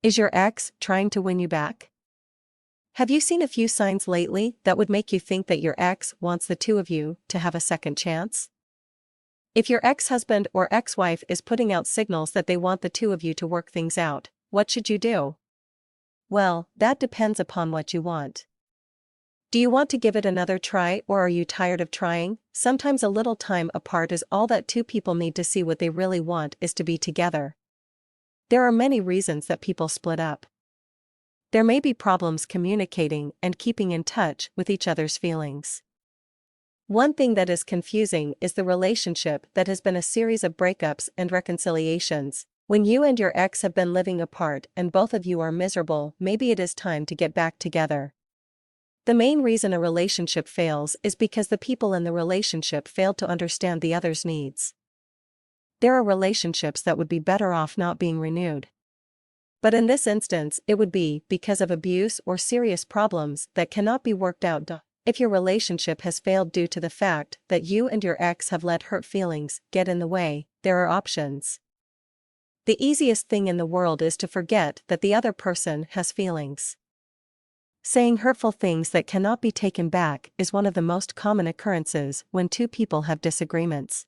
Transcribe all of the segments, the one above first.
Is your ex trying to win you back? Have you seen a few signs lately that would make you think that your ex wants the two of you to have a second chance? If your ex-husband or ex-wife is putting out signals that they want the two of you to work things out, what should you do? Well, that depends upon what you want. Do you want to give it another try, or are you tired of trying? Sometimes a little time apart is all that two people need to see what they really want is to be together. There are many reasons that people split up. There may be problems communicating and keeping in touch with each other's feelings. One thing that is confusing is the relationship that has been a series of breakups and reconciliations. When you and your ex have been living apart and both of you are miserable, maybe it is time to get back together. The main reason a relationship fails is because the people in the relationship failed to understand the other's needs. There are relationships that would be better off not being renewed. But in this instance, it would be because of abuse or serious problems that cannot be worked out. If your relationship has failed due to the fact that you and your ex have let hurt feelings get in the way, there are options. The easiest thing in the world is to forget that the other person has feelings. Saying hurtful things that cannot be taken back is one of the most common occurrences when two people have disagreements.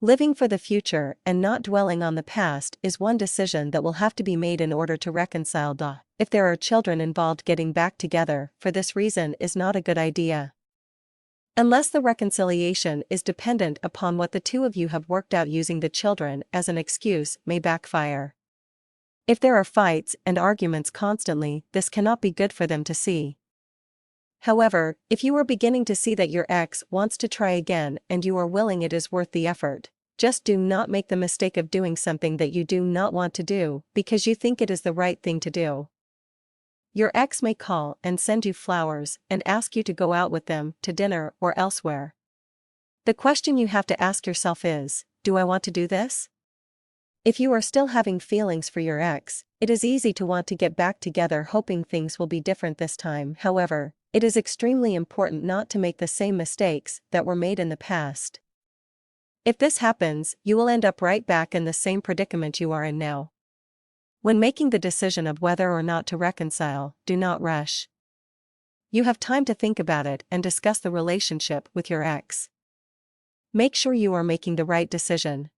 Living for the future and not dwelling on the past is one decision that will have to be made in order to reconcile. If there are children involved, getting back together for this reason is not a good idea. Unless the reconciliation is dependent upon what the two of you have worked out, using the children as an excuse may backfire. If there are fights and arguments constantly, this cannot be good for them to see. However, if you are beginning to see that your ex wants to try again and you are willing, it is worth the effort. Just do not make the mistake of doing something that you do not want to do because you think it is the right thing to do. Your ex may call and send you flowers and ask you to go out with them to dinner or elsewhere. The question you have to ask yourself is, do I want to do this? If you are still having feelings for your ex, it is easy to want to get back together hoping things will be different this time. However, it is extremely important not to make the same mistakes that were made in the past. If this happens, you will end up right back in the same predicament you are in now. When making the decision of whether or not to reconcile, do not rush. You have time to think about it and discuss the relationship with your ex. Make sure you are making the right decision.